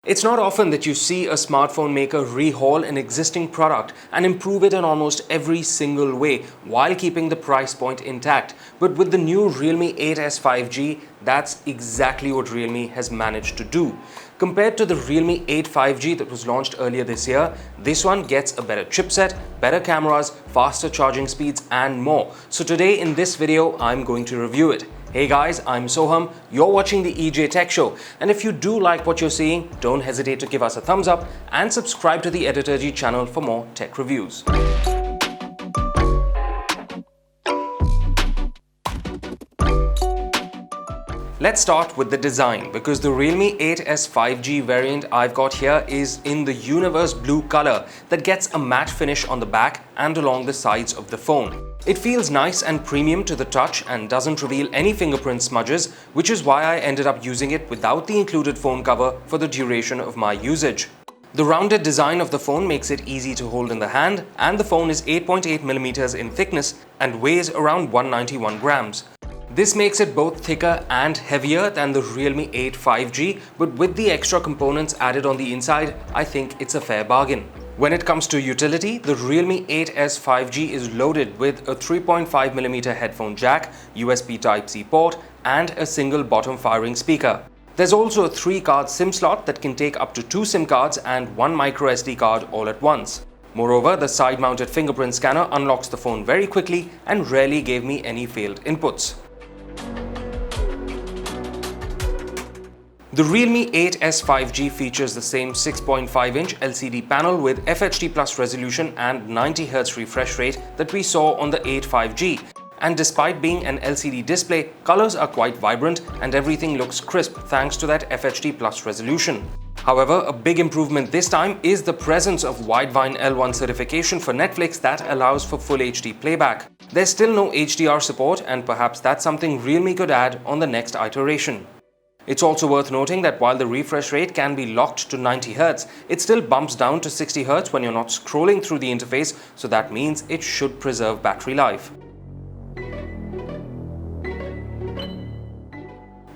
It's not often that you see a smartphone maker rehaul an existing product and improve it in almost every single way while keeping the price point intact. But with the new Realme 8S 5G, that's exactly what Realme has managed to do. Compared to the Realme 8 5G that was launched earlier this year, this one gets a better chipset, better cameras, faster charging speeds and more. So today in this video, I'm going to review it. Hey guys, I'm Soham, you're watching the EJ Tech Show, and if you do like what you're seeing, don't hesitate to give us a thumbs up and subscribe to the Editorji channel for more tech reviews. Let's start with the design, because the Realme 8S 5G variant I've got here is in the universe blue color that gets a matte finish on the back and along the sides of the phone. It feels nice and premium to the touch and doesn't reveal any fingerprint smudges, which is why I ended up using it without the included phone cover for the duration of my usage. The rounded design of the phone makes it easy to hold in the hand, and the phone is 8.8mm in thickness and weighs around 191 grams. This makes it both thicker and heavier than the Realme 8 5G, but with the extra components added on the inside, I think it's a fair bargain. When it comes to utility, the Realme 8S 5G is loaded with a 3.5mm headphone jack, USB Type-C port, and a single bottom firing speaker. There's also a 3-card SIM slot that can take up to 2 SIM cards and 1 microSD card all at once. Moreover, the side-mounted fingerprint scanner unlocks the phone very quickly and rarely gave me any failed inputs. The Realme 8S 5G features the same 6.5-inch LCD panel with FHD Plus resolution and 90Hz refresh rate that we saw on the 8 5G. And despite being an LCD display, colors are quite vibrant and everything looks crisp thanks to that FHD Plus resolution. However, a big improvement this time is the presence of Widevine L1 certification for Netflix that allows for full HD playback. There's still no HDR support, and perhaps that's something Realme could add on the next iteration. It's also worth noting that while the refresh rate can be locked to 90Hz, it still bumps down to 60Hz when you're not scrolling through the interface, so that means it should preserve battery life.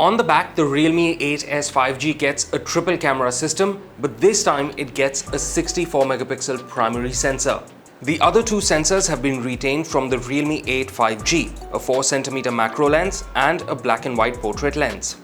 On the back, the Realme 8S 5G gets a triple camera system, but this time it gets a 64-megapixel primary sensor. The other two sensors have been retained from the Realme 8 5G, a 4cm macro lens and a black and white portrait lens.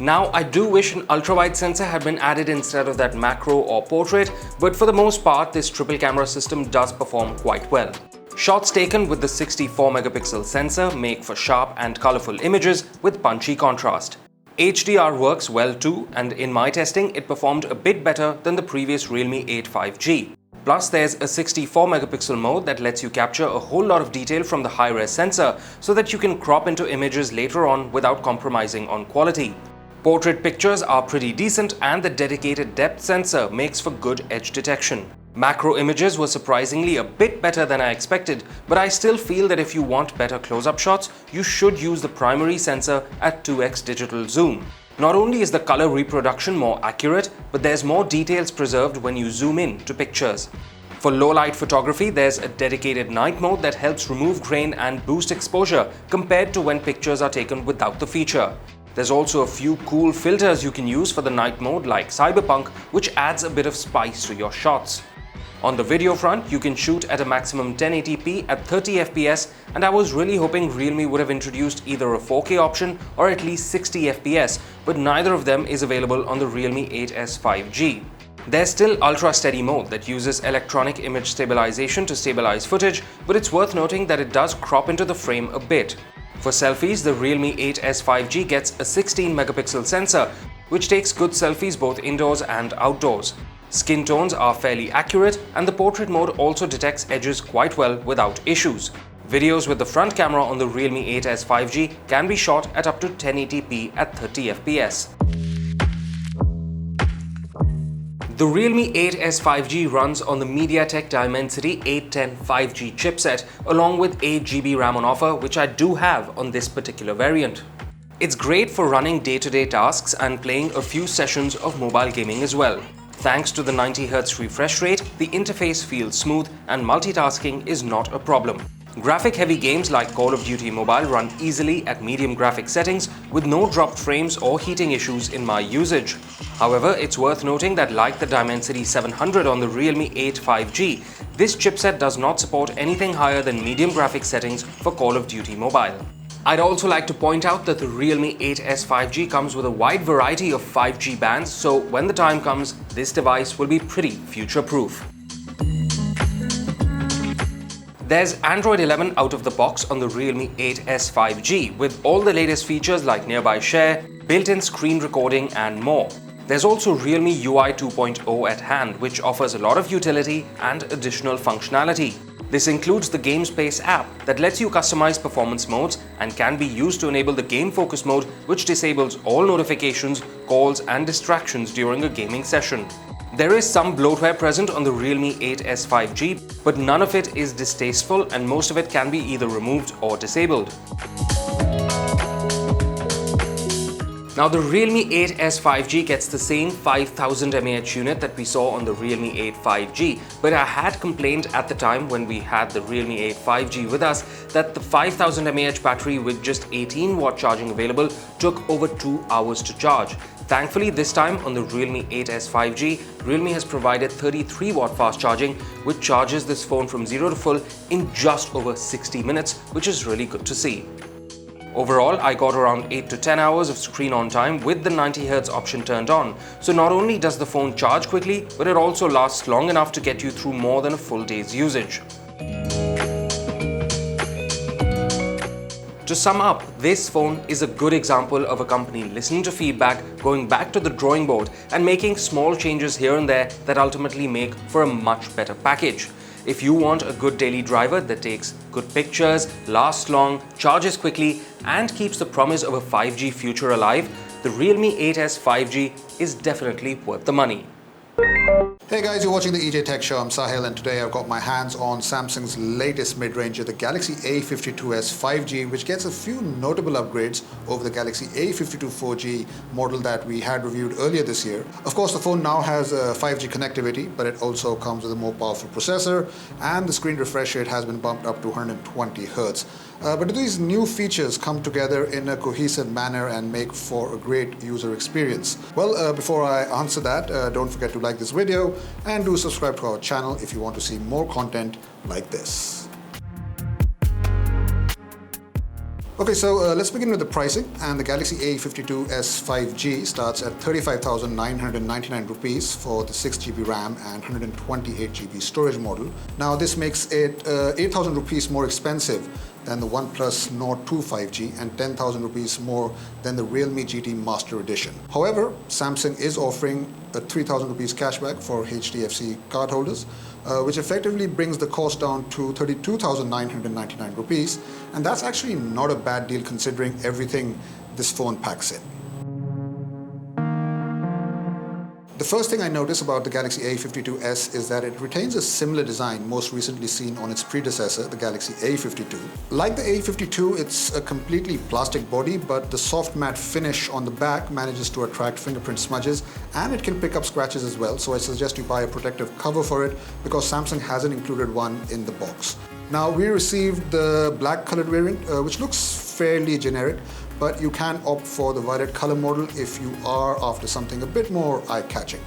Now, I do wish an ultra-wide sensor had been added instead of that macro or portrait, but for the most part, this triple camera system does perform quite well. Shots taken with the 64-megapixel sensor make for sharp and colorful images with punchy contrast. HDR works well too, and in my testing, it performed a bit better than the previous Realme 8 5G. Plus, there's a 64-megapixel mode that lets you capture a whole lot of detail from the high-res sensor so that you can crop into images later on without compromising on quality. Portrait pictures are pretty decent, and the dedicated depth sensor makes for good edge detection. Macro images were surprisingly a bit better than I expected, but I still feel that if you want better close-up shots, you should use the primary sensor at 2x digital zoom. Not only is the color reproduction more accurate, but there's more details preserved when you zoom in to pictures. For low-light photography, there's a dedicated night mode that helps remove grain and boost exposure compared to when pictures are taken without the feature. There's also a few cool filters you can use for the night mode, like Cyberpunk, which adds a bit of spice to your shots. On the video front, you can shoot at a maximum 1080p at 30 FPS, and I was really hoping Realme would have introduced either a 4K option or at least 60 FPS, but neither of them is available on the Realme 8S 5G. There's still Ultra Steady mode that uses electronic image stabilization to stabilize footage, but it's worth noting that it does crop into the frame a bit. For selfies, the Realme 8S 5G gets a 16-megapixel sensor, which takes good selfies both indoors and outdoors. Skin tones are fairly accurate, and the portrait mode also detects edges quite well without issues. Videos with the front camera on the Realme 8S 5G can be shot at up to 1080p at 30 FPS. The Realme 8S 5G runs on the MediaTek Dimensity 810 5G chipset along with 8GB RAM on offer, which I do have on this particular variant. It's great for running day-to-day tasks and playing a few sessions of mobile gaming as well. Thanks to the 90Hz refresh rate, the interface feels smooth and multitasking is not a problem. Graphic-heavy games like Call of Duty Mobile run easily at medium graphic settings with no dropped frames or heating issues in my usage. However, it's worth noting that like the Dimensity 700 on the Realme 8 5G, this chipset does not support anything higher than medium graphic settings for Call of Duty Mobile. I'd also like to point out that the Realme 8s 5G comes with a wide variety of 5G bands, so when the time comes, this device will be pretty future-proof. There's Android 11 out of the box on the Realme 8s 5G with all the latest features like Nearby Share, built-in screen recording and more. There's also Realme UI 2.0 at hand, which offers a lot of utility and additional functionality. This includes the Game Space app that lets you customize performance modes and can be used to enable the Game Focus mode, which disables all notifications, calls and distractions during a gaming session. There is some bloatware present on the Realme 8s 5G, but none of it is distasteful and most of it can be either removed or disabled. Now the Realme 8s 5G gets the same 5000 mAh unit that we saw on the Realme 8 5G, but I had complained at the time when we had the Realme 8 5G with us that the 5000 mAh battery with just 18-watt charging available took over 2 hours to charge. Thankfully, this time on the Realme 8s 5G, Realme has provided 33-watt fast charging, which charges this phone from 0 to full in just over 60 minutes, which is really good to see. Overall, I got around 8 to 10 hours of screen on time with the 90Hz option turned on. So not only does the phone charge quickly, but it also lasts long enough to get you through more than a full day's usage. To sum up, this phone is a good example of a company listening to feedback, going back to the drawing board and making small changes here and there that ultimately make for a much better package. If you want a good daily driver that takes good pictures, lasts long, charges quickly, and keeps the promise of a 5G future alive, the Realme 8s 5G is definitely worth the money. Hey guys, you're watching the EJ Tech Show. I'm Sahil and today I've got my hands on Samsung's latest mid-ranger, the Galaxy A52s 5G, which gets a few notable upgrades over the Galaxy A52 4G model that we had reviewed earlier this year. Of course, the phone now has 5G connectivity, but it also comes with a more powerful processor and the screen refresh rate has been bumped up to 120 Hz. But do these new features come together in a cohesive manner and make for a great user experience? Well, before I answer that, don't forget to like this video and do subscribe to our channel if you want to see more content like this. Okay, so let's begin with the pricing, and the Galaxy A52s 5G starts at 35,999 rupees for the 6GB RAM and 128GB storage model. Now this makes it 8,000 rupees more expensive than the OnePlus Nord 2 5G and 10,000 rupees more than the Realme GT Master Edition. However, Samsung is offering a 3,000 rupees cashback for HDFC cardholders, which effectively brings the cost down to 32,999 rupees, and that's actually not a bad deal considering everything this phone packs in. The first thing I notice about the Galaxy A52s is that it retains a similar design most recently seen on its predecessor, the Galaxy A52. Like the A52, it's a completely plastic body, but the soft matte finish on the back manages to attract fingerprint smudges, and it can pick up scratches as well, so I suggest you buy a protective cover for it because Samsung hasn't included one in the box. Now, we received the black colored variant, which looks fairly generic, but you can opt for the violet color model if you are after something a bit more eye-catching.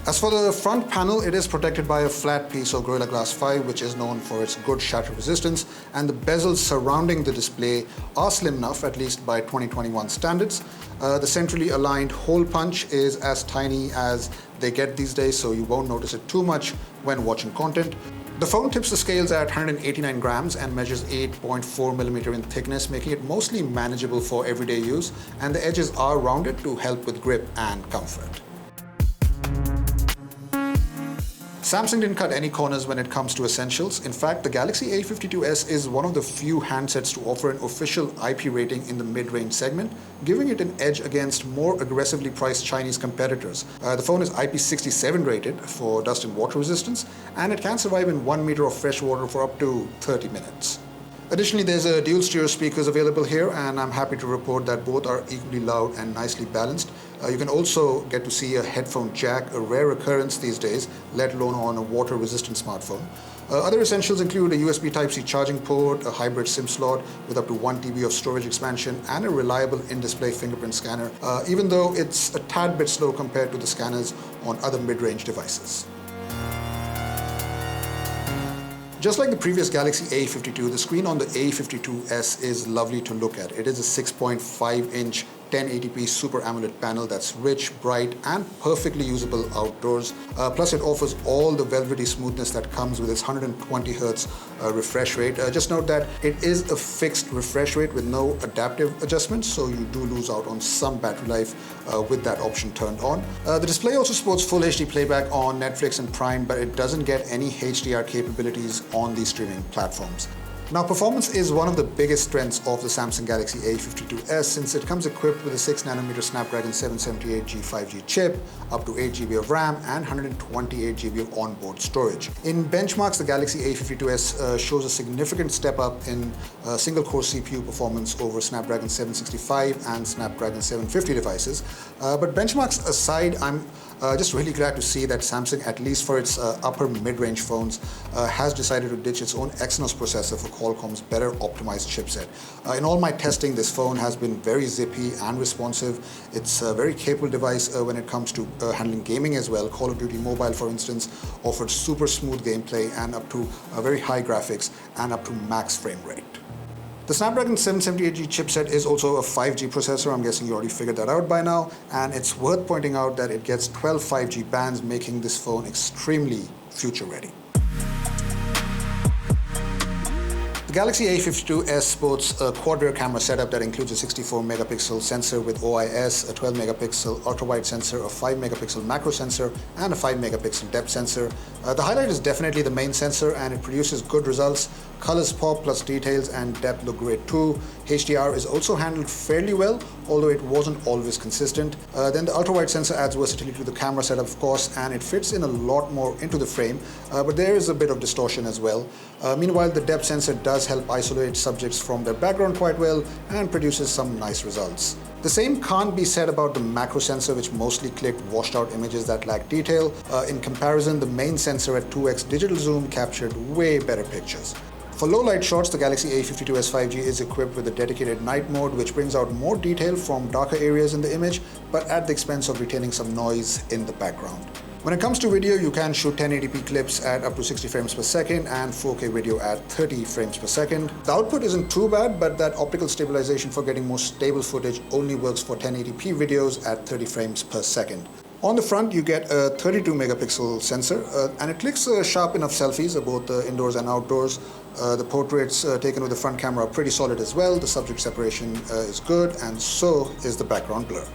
As for the front panel, it is protected by a flat piece of Gorilla Glass 5, which is known for its good shatter resistance, and the bezels surrounding the display are slim enough, at least by 2021 standards. The centrally aligned hole punch is as tiny as they get these days, so you won't notice it too much when watching content. The phone tips the scales at 189 grams and measures 8.4mm in thickness, making it mostly manageable for everyday use, and the edges are rounded to help with grip and comfort. Samsung didn't cut any corners when it comes to essentials. In fact, the Galaxy A52s is one of the few handsets to offer an official IP rating in the mid-range segment, giving it an edge against more aggressively priced Chinese competitors. The phone is IP67 rated for dust and water resistance, and it can survive in 1 meter of fresh water for up to 30 minutes. Additionally, there's a dual stereo speakers available here, and I'm happy to report that both are equally loud and nicely balanced. You can also get to see a headphone jack, a rare occurrence these days, let alone on a water-resistant smartphone. Other essentials include a USB Type-C charging port, a hybrid SIM slot with up to 1 TB of storage expansion, and a reliable in-display fingerprint scanner, even though it's a tad bit slow compared to the scanners on other mid-range devices. Just like the previous Galaxy A52, the screen on the A52s is lovely to look at. It is a 6.5-inch 1080p Super AMOLED panel that's rich, bright, and perfectly usable outdoors. Plus, it offers all the velvety smoothness that comes with its 120Hz refresh rate. Just note that it is a fixed refresh rate with no adaptive adjustments, so you do lose out on some battery life with that option turned on. The display also supports Full HD playback on Netflix and Prime, but it doesn't get any HDR capabilities on these streaming platforms. Now, performance is one of the biggest strengths of the Samsung Galaxy A52s since it comes equipped with a 6nm Snapdragon 778G 5G chip, up to 8GB of RAM, and 128GB of onboard storage. In benchmarks, the Galaxy A52s shows a significant step up in single-core CPU performance over Snapdragon 765 and Snapdragon 750 devices. But benchmarks aside, I'm just really glad to see that Samsung, at least for its upper mid-range phones, has decided to ditch its own Exynos processor for Qualcomm's better optimized chipset. In all my testing, this phone has been very zippy and responsive. It's a very capable device when it comes to handling gaming as well. Call of Duty Mobile, for instance, offered super smooth gameplay and up to very high graphics and up to max frame rate. The Snapdragon 778G chipset is also a 5G processor. I'm guessing you already figured that out by now. And it's worth pointing out that it gets 12 5G bands, making this phone extremely future ready. The Galaxy A52s sports a quad-rear camera setup that includes a 64-megapixel sensor with OIS, a 12-megapixel ultra-wide sensor, a 5-megapixel macro sensor, and a 5-megapixel depth sensor. The highlight is definitely the main sensor, and it produces good results. Colors pop, plus details and depth look great too. HDR is also handled fairly well, although it wasn't always consistent. Then the ultra-wide sensor adds versatility to the camera setup, of course, and it fits in a lot more into the frame, but there is a bit of distortion as well. Meanwhile, the depth sensor does help isolate subjects from their background quite well and produces some nice results. The same can't be said about the macro sensor, which mostly clicked washed out images that lack detail. In comparison, the main sensor at 2x digital zoom captured way better pictures. For low light shots, the Galaxy A52s 5G is equipped with a dedicated night mode, which brings out more detail from darker areas in the image, but at the expense of retaining some noise in the background. When it comes to video, you can shoot 1080p clips at up to 60 frames per second and 4K video at 30 frames per second. The output isn't too bad, but that optical stabilization for getting more stable footage only works for 1080p videos at 30 frames per second. On the front, you get a 32-megapixel sensor, and it clicks sharp enough selfies, both indoors and outdoors. The portraits taken with the front camera are pretty solid as well. The subject separation is good, and so is the background blur.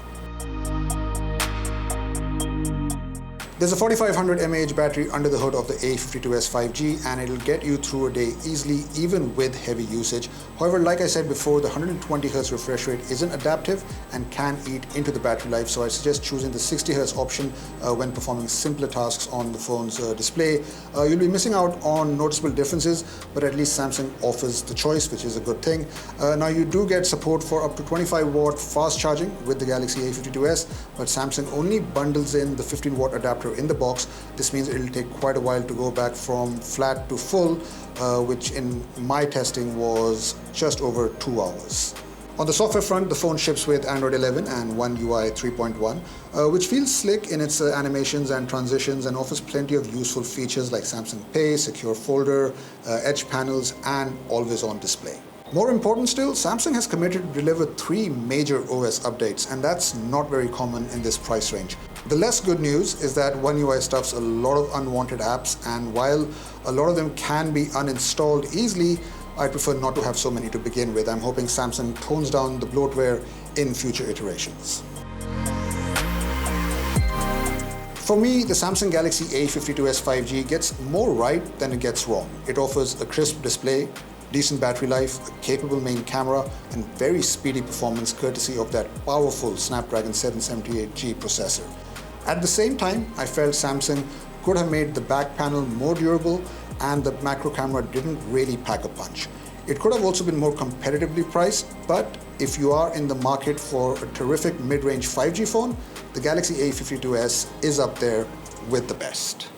There's a 4500 mAh battery under the hood of the A52s 5G, and it'll get you through a day easily, even with heavy usage. However, like I said before, the 120Hz refresh rate isn't adaptive and can eat into the battery life, so I suggest choosing the 60Hz option when performing simpler tasks on the phone's display. You'll be missing out on noticeable differences, but at least Samsung offers the choice, which is a good thing. Now, you do get support for up to 25-watt fast charging with the Galaxy A52s, but Samsung only bundles in the 15-watt adapter in the box. This means it'll take quite a while to go back from flat to full, which in my testing was just over 2 hours. On the software front, the phone ships with Android 11 and One UI 3.1, which feels slick in its animations and transitions and offers plenty of useful features like Samsung Pay, secure folder, edge panels, and always-on display. More important still, Samsung has committed to deliver 3 major OS updates, and that's not very common in this price range. The less good news is that One UI stuffs a lot of unwanted apps, and while a lot of them can be uninstalled easily, I prefer not to have so many to begin with. I'm hoping Samsung tones down the bloatware in future iterations. For me, the Samsung Galaxy A52s 5G gets more right than it gets wrong. It offers a crisp display, decent battery life, a capable main camera, and very speedy performance courtesy of that powerful Snapdragon 778G processor. At the same time, I felt Samsung could have made the back panel more durable, and the macro camera didn't really pack a punch. It could have also been more competitively priced, but if you are in the market for a terrific mid-range 5G phone, the Galaxy A52s is up there with the best.